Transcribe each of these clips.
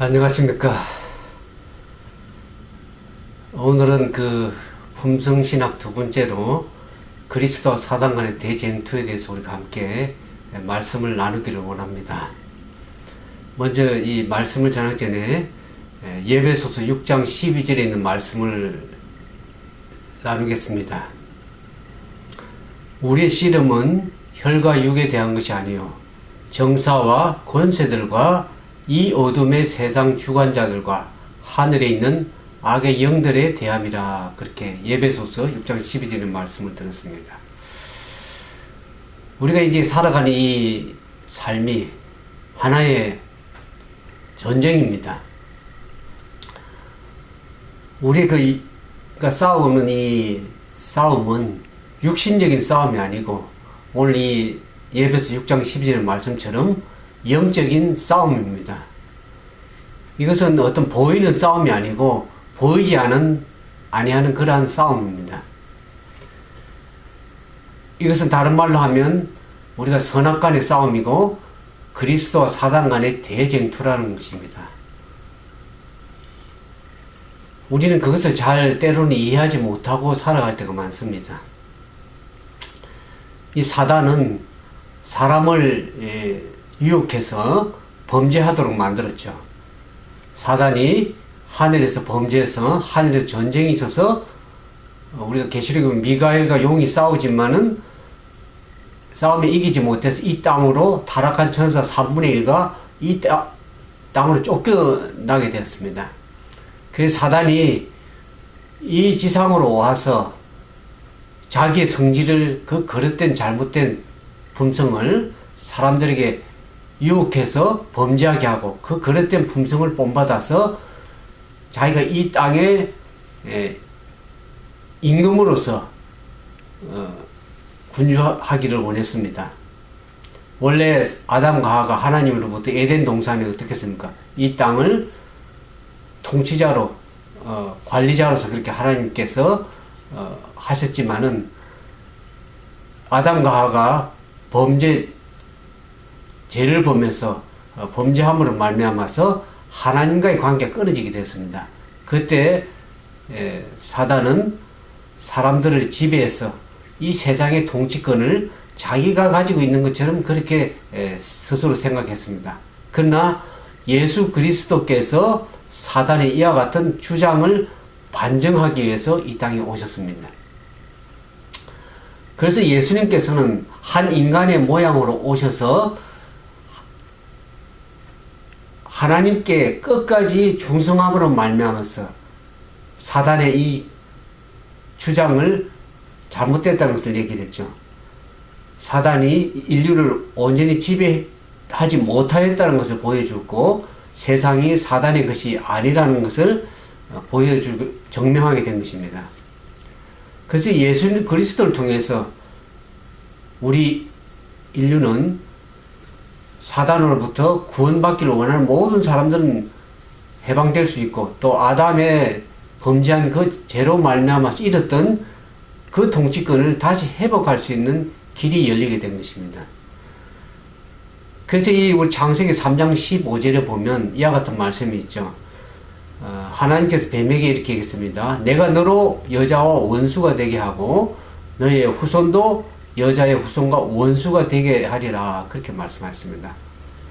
안녕하십니까. 오늘은 품성신학 두 번째로 그리스도와 사단 간의 대쟁투에 대해서 우리가 함께 말씀을 나누기를 원합니다. 먼저 이 말씀을 전하기 전에 예배소서 6장 12절에 있는 말씀을 나누겠습니다. 우리의 씨름은 혈과 육에 대한 것이 아니요 정사와 권세들과 이 어둠의 세상 주관자들과 하늘에 있는 악의 영들에 대함이라. 그렇게 예배소서 6장 12절의 말씀을 들었습니다. 우리가 이제 살아가는 이 삶이 하나의 전쟁입니다. 우리가 싸우는 이 싸움은 육신적인 싸움이 아니고 오늘 이 예배소 6장 12절의 말씀처럼 영적인 싸움입니다. 이것은 어떤 보이는 싸움이 아니고 보이지 아니하는 그러한 싸움입니다. 이것은 다른 말로 하면 우리가 선악 간의 싸움이고 그리스도와 사단 간의 대쟁투라는 것입니다. 우리는 그것을 잘 때로는 이해하지 못하고 살아갈 때가 많습니다. 이 사단은 사람을 유혹해서 범죄하도록 만들었죠. 사단이 하늘에서 범죄해서 하늘에서 전쟁이 있어서 우리가 계시록에 보면 미가엘과 용이 싸우지만은 싸움에 이기지 못해서 이 땅으로 타락한 천사 3분의 1가 이 땅으로 쫓겨나게 되었습니다. 그래서 사단이 이 지상으로 와서 자기의 성질을 그 거릇된 잘못된 품성을 사람들에게 유혹해서 범죄하게 하고 그 거릇된 품성을 본받아서 자기가 이 땅에 임금으로서 군주하기를 원했습니다. 원래 아담과 하와가 하나님으로부터 에덴 동산에 어떻게 했습니까? 이 땅을 통치자로 관리자로서 그렇게 하나님께서 하셨지만은 아담과 하와가 죄를 범해서 범죄함으로 말미암아서 하나님과의 관계가 끊어지게 됐습니다. 그때 사단은 사람들을 지배해서 이 세상의 통치권을 자기가 가지고 있는 것처럼 그렇게 스스로 생각했습니다. 그러나 예수 그리스도께서 사단의 이와 같은 주장을 반정하기 위해서 이 땅에 오셨습니다. 그래서 예수님께서는 한 인간의 모양으로 오셔서 하나님께 끝까지 충성함으로 말미암아서 사단의 이 주장을 잘못됐다는 것을 얘기했죠. 사단이 인류를 온전히 지배하지 못하였다는 것을 보여주고 세상이 사단의 것이 아니라는 것을 정명하게 된 것입니다. 그래서 예수 그리스도를 통해서 우리 인류는 사단으로부터 구원받기를 원하는 모든 사람들은 해방될 수 있고 또 아담의 범죄한 그 죄로 말미암아서 잃었던 그 통치권을 다시 회복할 수 있는 길이 열리게 된 것입니다. 그래서 우리 창세기 3장 15절에 보면 이와 같은 말씀이 있죠. 하나님께서 뱀에게 이렇게 얘기했습니다. 내가 너로 여자와 원수가 되게 하고 너의 후손도 여자의 후손과 원수가 되게 하리라. 그렇게 말씀하셨습니다.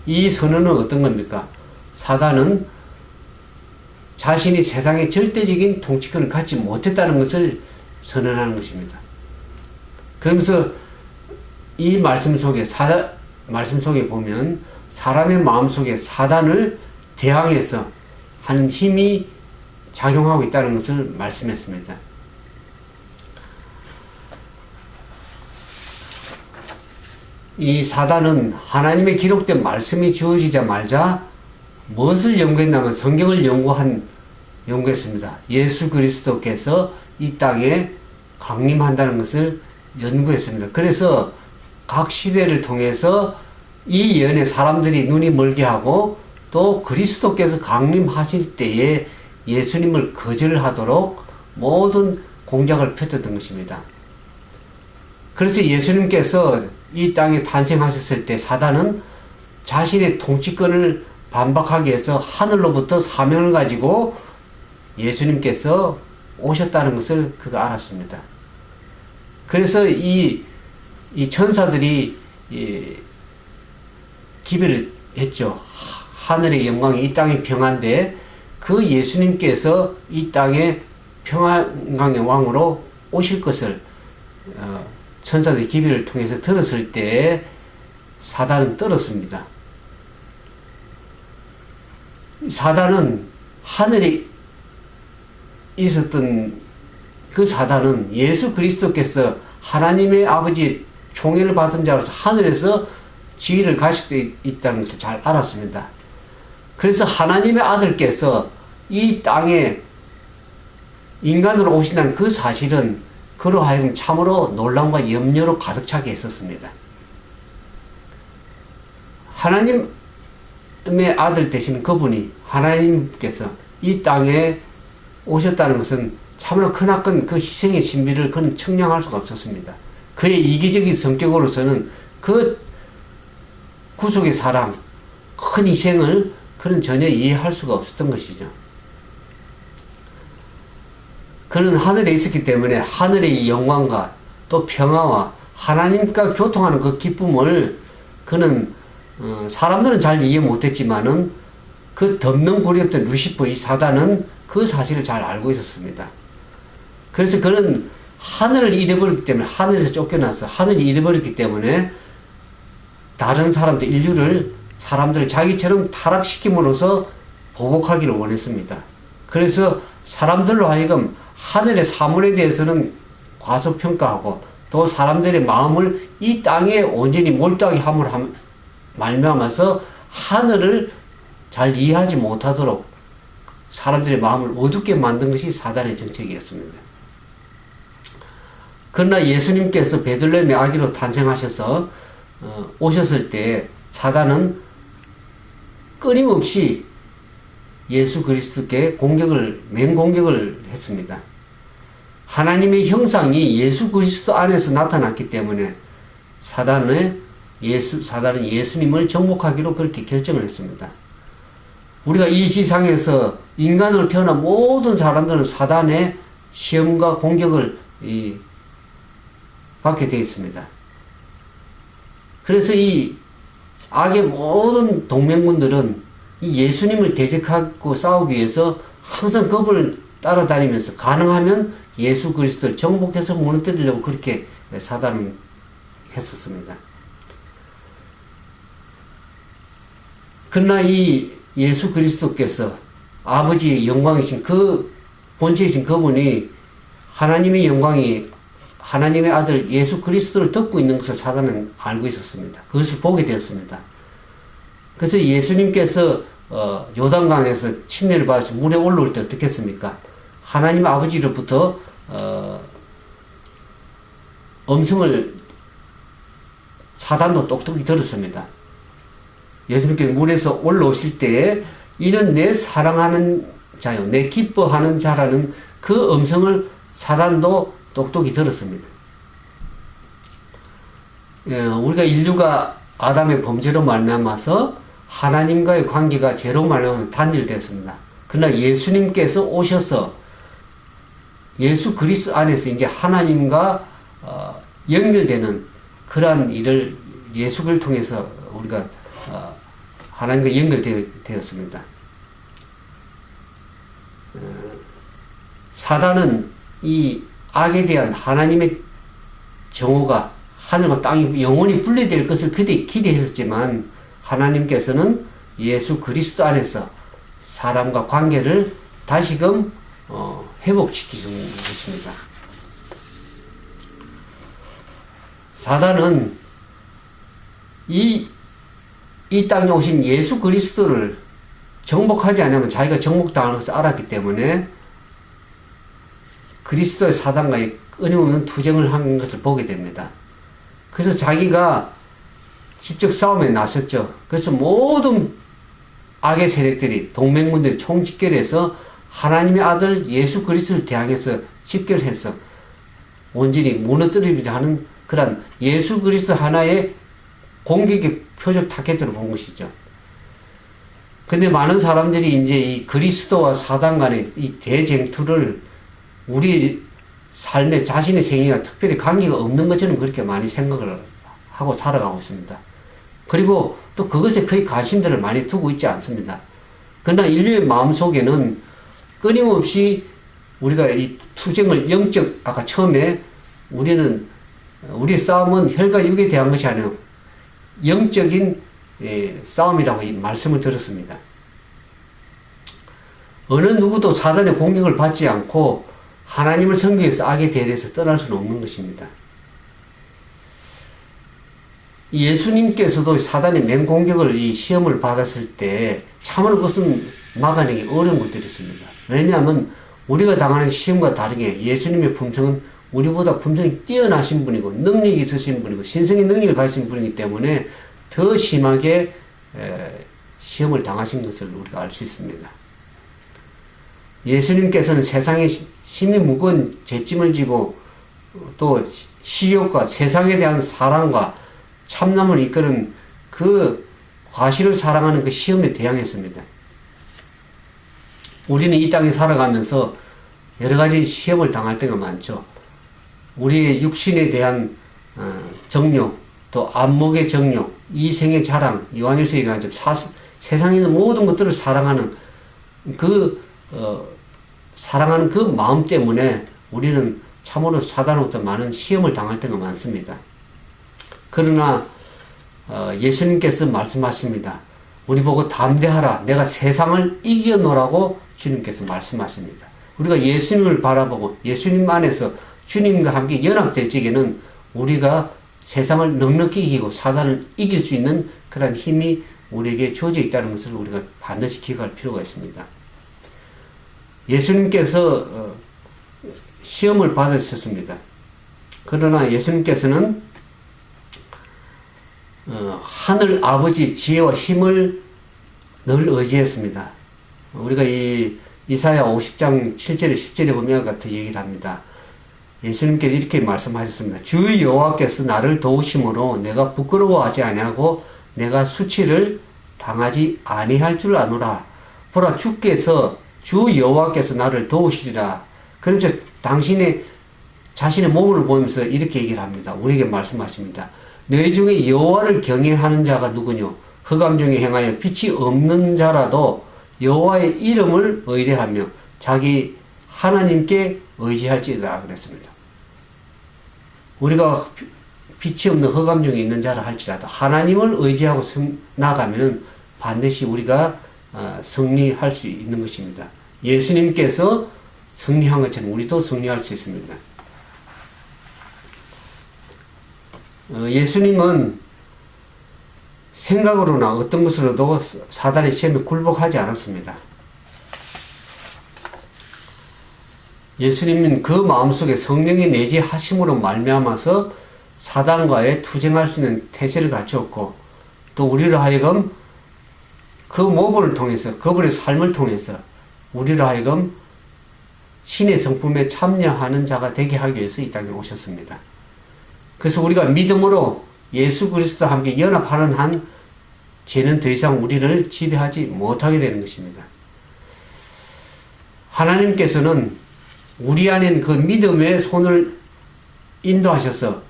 이 선언은 어떤 겁니까? 사단은 자신이 세상의 절대적인 통치권을 갖지 못했다는 것을 선언하는 것입니다. 그러면서 이 말씀 속에 보면 사람의 마음 속에 사단을 대항해서 하는 힘이 작용하고 있다는 것을 말씀했습니다. 이 사단은 하나님의 기록된 말씀이 주어지자마자 무엇을 연구했냐면 성경을 연구했습니다. 예수 그리스도께서 이 땅에 강림한다는 것을 연구했습니다. 그래서 각 시대를 통해서 이 예언에 사람들이 눈이 멀게 하고 또 그리스도께서 강림하실 때에 예수님을 거절하도록 모든 공작을 펼쳤던 것입니다. 그래서 예수님께서 이 땅에 탄생하셨을 때 사단은 자신의 통치권을 반박하기 위해서 하늘로부터 사명을 가지고 예수님께서 오셨다는 것을 그가 알았습니다. 그래서 이 천사들이 기별을 했죠. 하늘의 영광이 이 땅의 평안데 그 예수님께서 이 땅에 평안의 왕으로 오실 것을 천사들의 기별을 통해서 들었을 때 사단은 떨었습니다. 사단은 하늘에 있었던 그 사단은 예수 그리스도께서 하나님의 아버지의 총애를 받은 자로서 하늘에서 지위를 가질 수도 있다는 것을 잘 알았습니다. 그래서 하나님의 아들께서 이 땅에 인간으로 오신다는 그 사실은 그로 하여금 참으로 놀람과 염려로 가득 차게 했었습니다. 하나님의 아들 되신 그분이 하나님께서 이 땅에 오셨다는 것은 참으로 크나큰 그 희생의 신비를 그는 청량할 수가 없었습니다. 그의 이기적인 성격으로서는 그 구속의 사랑, 큰 희생을 그는 전혀 이해할 수가 없었던 것이죠. 그는 하늘에 있었기 때문에 하늘의 영광과 또 평화와 하나님과 교통하는 그 기쁨을 그는 사람들은 잘 이해 못했지만은 그 덮는 굴이 없던 루시퍼 이 사단은 그 사실을 잘 알고 있었습니다. 그래서 그는 하늘을 잃어버렸기 때문에 하늘에서 쫓겨나서 하늘을 잃어버렸기 때문에 다른 사람들 인류를 사람들을 자기처럼 타락시킴으로써 보복하기를 원했습니다. 그래서 사람들로 하여금 하늘의 사물에 대해서는 과소평가하고 또 사람들의 마음을 이 땅에 온전히 몰두하게 함으로 말미암아서 하늘을 잘 이해하지 못하도록 사람들의 마음을 어둡게 만든 것이 사단의 정책이었습니다. 그러나 예수님께서 베들레헴의 아기로 탄생하셔서 오셨을 때 사단은 끊임없이 예수 그리스도께 맹공격을 했습니다. 하나님의 형상이 예수 그리스도 안에서 나타났기 때문에 사단은 예수님을 정복하기로 그렇게 결정을 했습니다. 우리가 이 세상에서 인간으로 태어난 모든 사람들은 사단의 시험과 공격을 받게 되어 있습니다. 그래서 이 악의 모든 동맹군들은 이 예수님을 대적하고 싸우기 위해서 항상 그분을 따라다니면서 가능하면 예수 그리스도를 정복해서 무너뜨리려고 그렇게 사단은 했었습니다. 그러나 이 예수 그리스도께서 아버지의 영광이신 그 본체이신 그분이 하나님의 영광이 하나님의 아들 예수 그리스도를 덮고 있는 것을 사단은 알고 있었습니다. 그것을 보게 되었습니다. 그래서 예수님께서 요단강에서 침례를 받아서 물에 올라올 때 어떻게 했습니까? 하나님 아버지로부터 음성을 사단도 똑똑히 들었습니다. 예수님께서 물에서 올라오실 때에 이는 내 사랑하는 자요 내 기뻐하는 자라는 그 음성을 사단도 똑똑히 들었습니다. 우리가 인류가 아담의 범죄로 말미암아서 하나님과의 관계가 죄로 말미암아 단절되었습니다. 그러나 예수님께서 오셔서 예수 그리스도 안에서 이제 하나님과 연결되는 그러한 일을 예수를 통해서 우리가 하나님과 연결되었습니다. 사단은 이 악에 대한 하나님의 정오가 하늘과 땅이 영원히 분리될 것을 기대했었지만 하나님께서는 예수 그리스도 안에서 사람과 관계를 다시금 회복시키는 것입니다. 사단은 이 땅에 오신 예수 그리스도를 정복하지 않으면 자기가 정복당하는 것을 알았기 때문에 그리스도의 사단과의 끊임없는 투쟁을 하는 것을 보게 됩니다. 그래서 자기가 직접 싸움에 나섰죠. 그래서 모든 악의 세력들이 동맹군들이 총집결해서 하나님의 아들 예수 그리스도를 대항해서 집결해서 온전히 무너뜨리고자 하는 그런 예수 그리스도 하나의 공격의 표적 타겟으로 본 것이죠. 근데 많은 사람들이 이제 이 그리스도와 사단 간의 이 대쟁투를 우리 삶에 자신의 생애와 특별히 관계가 없는 것처럼 그렇게 많이 생각을 하고 살아가고 있습니다. 그리고 또 그것에 거의 관심들을 많이 두고 있지 않습니다. 그러나 인류의 마음속에는 끊임없이 우리가 이 투쟁을 아까 처음에 우리의 싸움은 혈과 육에 대한 것이 아니라 영적인 싸움이라고 말씀을 드렸습니다. 어느 누구도 사단의 공격을 받지 않고 하나님을 섬기기 위해서 악에 대해서 떠날 수는 없는 것입니다. 예수님께서도 사단의 맹공격을 이 시험을 받았을 때 참으로 그것은 막아내기 어려운 것들이었습니다. 왜냐하면 우리가 당하는 시험과 다르게 예수님의 품성은 우리보다 품성이 뛰어나신 분이고 능력이 있으신 분이고 신성의 능력을 가지신 분이기 때문에 더 심하게 시험을 당하신 것을 우리가 알 수 있습니다. 예수님께서는 세상에 심히 무거운 죄짐을 지고 또 시욕과 세상에 대한 사랑과 참남을 이끄는 그 과실을 사랑하는 그 시험에 대항했습니다. 우리는 이 땅에 살아가면서 여러 가지 시험을 당할 때가 많죠. 우리의 육신에 대한 정욕, 또 안목의 정욕, 이생의 자랑, 요한일서 얘기하죠. 세상에 있는 모든 것들을 사랑하는 사랑하는 그 마음 때문에 우리는 참으로 사단으로부터 많은 시험을 당할 때가 많습니다. 그러나 예수님께서 말씀하십니다. 우리 보고 담대하라. 내가 세상을 이겨노라고 주님께서 말씀하십니다. 우리가 예수님을 바라보고 예수님 안에서 주님과 함께 연합될 적에는 우리가 세상을 넉넉히 이기고 사단을 이길 수 있는 그런 힘이 우리에게 주어져 있다는 것을 우리가 반드시 기억할 필요가 있습니다. 예수님께서 시험을 받으셨습니다. 그러나 예수님께서는 하늘 아버지 지혜와 힘을 늘 의지했습니다. 우리가 이 이사야 50장 7절에 10절에 보면 같은 얘기를 합니다. 예수님께서 이렇게 말씀하셨습니다. 주 여호와께서 나를 도우심으로 내가 부끄러워하지 아니하고 내가 수치를 당하지 아니할 줄 아노라. 보라 주 여호와께서 나를 도우시리라. 그래서 당신의 자신의 몸을 보면서 이렇게 얘기를 합니다. 우리에게 말씀하십니다. 너희 중에 여호와를 경외하는 자가 누구뇨? 흑암 중에 행하여 빛이 없는 자라도 여호와의 이름을 의뢰하며 자기 하나님께 의지할지어다 그랬습니다. 우리가 빛이 없는 흑암 중에 있는 자라 할지라도 하나님을 의지하고 나가면은 반드시 우리가 승리할 수 있는 것입니다. 예수님께서 승리한 것처럼 우리도 승리할 수 있습니다. 예수님은 생각으로나 어떤 것으로도 사단의 시험에 굴복하지 않았습니다. 예수님은 그 마음속에 성령의 내재하심으로 말미암아서 사단과의 투쟁할 수 있는 태세를 갖추었고 또 우리를 하여금 그 모범을 통해서 그분의 삶을 통해서 우리를 하여금 신의 성품에 참여하는 자가 되게 하기 위해서 이 땅에 오셨습니다. 그래서 우리가 믿음으로 예수 그리스도와 함께 연합하는 한 죄는 더 이상 우리를 지배하지 못하게 되는 것입니다. 하나님께서는 우리 안에 그 믿음의 손을 인도하셔서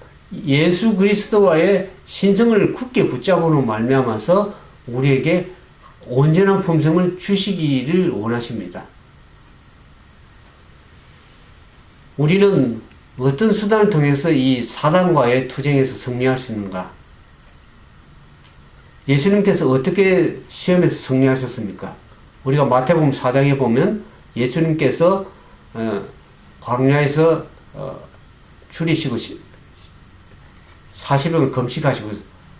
예수 그리스도와의 신성을 굳게 붙잡으로 말미암아서 우리에게 온전한 품성을 주시기를 원하십니다. 우리는 어떤 수단을 통해서 이 사단과의 투쟁에서 승리할 수 있는가? 예수님께서 어떻게 시험에서 승리하셨습니까? 우리가 마태복음 4장에 보면 예수님께서 광야에서 줄이시고 40일 금식하시고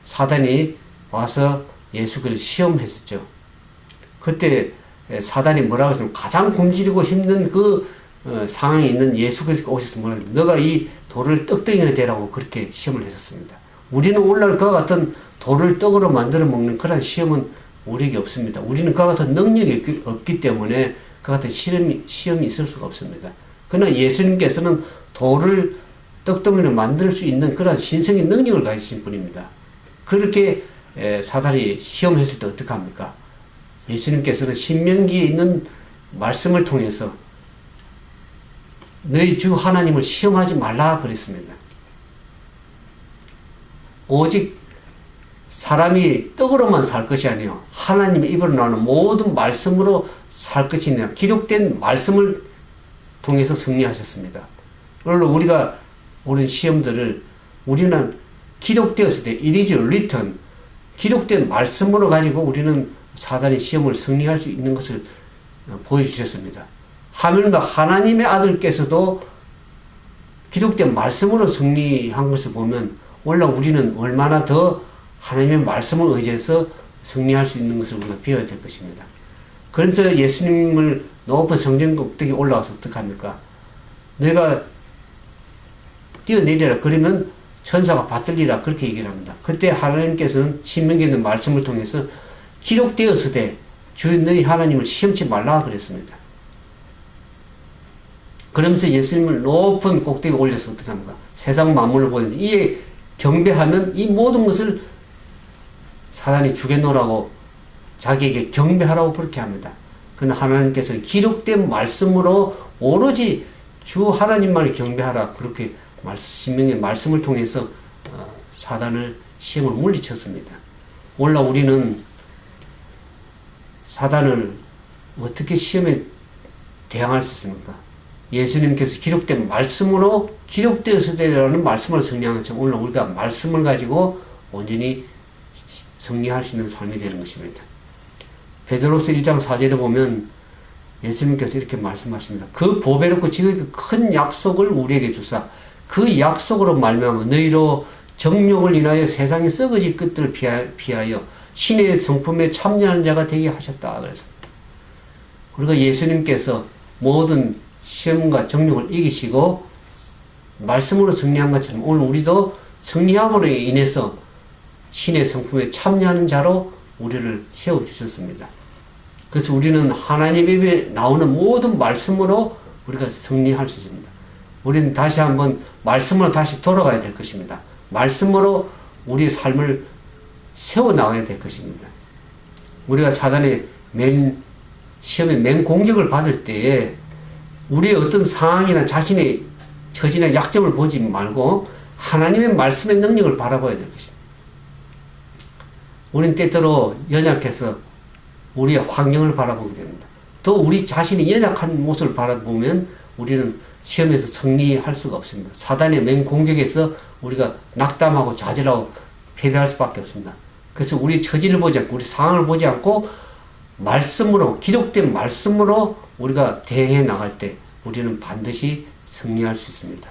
사단이 와서 예수를 시험했었죠. 그때 사단이 뭐라고 했으면 가장 굶주리고 힘든 그 상황에 있는 예수 그리스도가 오셔서 뭐라고 했어요? 너가 이 돌을 떡덩이가 되라고 그렇게 시험을 했었습니다. 우리는 오늘날 그와 같은 돌을 떡으로 만들어 먹는 그런 시험은 우리에게 없습니다. 우리는 그와 같은 능력이 없기 때문에 그와 같은 시험이 있을 수가 없습니다. 그러나 예수님께서는 돌을 떡덩이로 만들 수 있는 그런 신성의 능력을 가지신 분입니다. 그렇게 사단이 시험했을 때 어떻게 합니까? 예수님께서는 신명기에 있는 말씀을 통해서 너희 주 하나님을 시험하지 말라 그랬습니다. 오직 사람이 떡으로만 살 것이 아니요 하나님의 입으로 나오는 모든 말씀으로 살 것이냐 기록된 말씀을 통해서 승리하셨습니다. 물론 우리가 오는 시험들을 우리는 기록되었을 때 it is written 기록된 말씀으로 가지고 우리는 사단의 시험을 승리할 수 있는 것을 보여주셨습니다. 하물며 하나님의 아들께서도 기록된 말씀으로 승리한 것을 보면 원래 우리는 얼마나 더 하나님의 말씀을 의지해서 승리할 수 있는 것을 우리가 배워야 될 것입니다. 그래서 예수님을 높은 성전 꼭대기에 올라와서 어떻게 합니까? 내가 뛰어내리라 그러면 천사가 받들리라 그렇게 얘기를 합니다. 그때 하나님께서는 신명기에 있는 말씀을 통해서 기록되었으되 주 너희 하나님을 시험치 말라 그랬습니다. 그러면서 예수님을 높은 꼭대기에 올려서 어떻게 합니까? 세상 만물을 보여줍니다. 이에 경배하면 이 모든 것을 사단이 죽여놓으라고 자기에게 경배하라고 그렇게 합니다. 그러나 하나님께서는 기록된 말씀으로 오로지 주 하나님만을 경배하라 그렇게 신명의 말씀을 통해서 사단을 시험을 물리쳤습니다. 원래 우리는 사단을 어떻게 시험에 대항할 수 있습니까? 예수님께서 기록된 말씀으로 기록되었으되라는 말씀으로 승리한 것처럼 오늘 우리가 말씀을 가지고 온전히 승리할 수 있는 삶이 되는 것입니다. 베드로서 1장 4절에 보면 예수님께서 이렇게 말씀하십니다. 그 보배롭고 지극히 큰 약속을 우리에게 주사 그 약속으로 말미암아 너희로 정욕을 인하여 세상의 썩어질 것들을 피하여 신의 성품에 참여하는 자가 되게 하셨다. 그래서 우리가 예수님께서 모든 시험과 정욕을 이기시고 말씀으로 승리한 것처럼 오늘 우리도 승리함으로 인해서 신의 성품에 참여하는 자로 우리를 세워주셨습니다. 그래서 우리는 하나님 입에 나오는 모든 말씀으로 우리가 승리할 수 있습니다. 우리는 다시 한번 말씀으로 다시 돌아가야 될 것입니다. 말씀으로 우리의 삶을 세워나가야 될 것입니다. 우리가 사단의 시험의 맹공격을 받을 때에 우리의 어떤 상황이나 자신의 처지나 약점을 보지 말고 하나님의 말씀의 능력을 바라봐야 될 것입니다. 우리는 때때로 연약해서 우리의 환경을 바라보게 됩니다. 또 우리 자신이 연약한 모습을 바라보면 우리는 시험에서 승리할 수가 없습니다. 사단의 맹공격에서 우리가 낙담하고 좌절하고 패배할 수밖에 없습니다. 그래서 우리 처지를 보지 않고 우리 상황을 보지 않고 말씀으로 기록된 말씀으로 우리가 대응해 나갈 때 우리는 반드시 승리할 수 있습니다.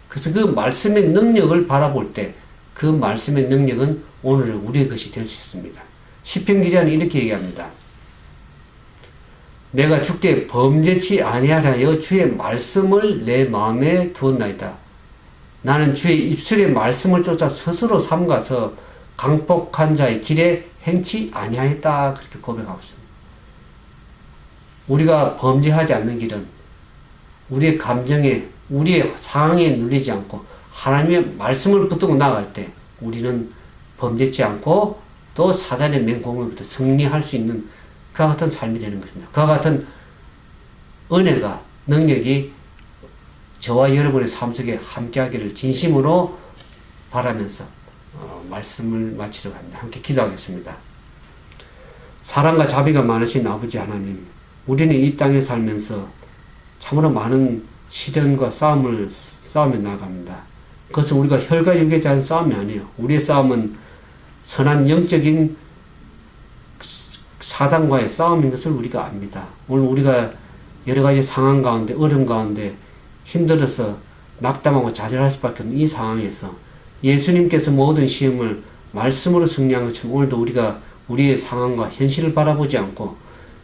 그래서 그 말씀의 능력을 바라볼 때 그 말씀의 능력은 오늘 우리의 것이 될 수 있습니다. 시편 기자는 이렇게 얘기합니다. 내가 주께 범죄치 아니하여 주의 말씀을 내 마음에 두었나이다. 나는 주의 입술의 말씀을 쫓아 스스로 삼가서 강폭한 자의 길에 행치 아니하였다. 그렇게 고백하고 있습니다. 우리가 범죄하지 않는 길은 우리의 감정에 우리의 상황에 눌리지 않고 하나님의 말씀을 붙들고 나갈 때 우리는 범죄치 않고 또 사단의 맹공으로부터 승리할 수 있는 그와 같은 삶이 되는 것입니다. 그와 같은 은혜가 능력이 저와 여러분의 삶 속에 함께하기를 진심으로 바라면서 말씀을 마치도록 합니다. 함께 기도하겠습니다. 사랑과 자비가 많으신 아버지 하나님, 우리는 이 땅에 살면서 참으로 많은 시련과 싸움에 나갑니다. 그것은 우리가 혈과 육에 대한 싸움이 아니에요. 우리의 싸움은 선한 영적인 사단과의 싸움인 것을 우리가 압니다. 오늘 우리가 여러 가지 상황 가운데, 어려움 가운데 힘들어서 낙담하고 좌절할 수밖에 없는 이 상황에서 예수님께서 모든 시험을 말씀으로 승리한 것처럼 오늘도 우리가 우리의 상황과 현실을 바라보지 않고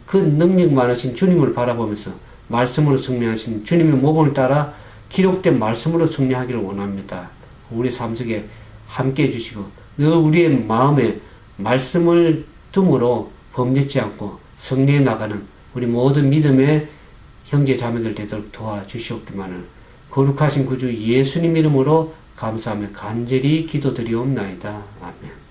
그 능력 많으신 주님을 바라보면서 말씀으로 승리하신 주님의 모범을 따라 기록된 말씀으로 승리하기를 원합니다. 우리 삶 속에 함께 해주시고 늘 우리의 마음에 말씀을 둠으로 범죄치 않고 승리해 나가는 우리 모든 믿음의 형제 자매들 되도록 도와주시옵기만을 거룩하신 구주 예수님 이름으로 감사하며 간절히 기도드리옵나이다. 아멘.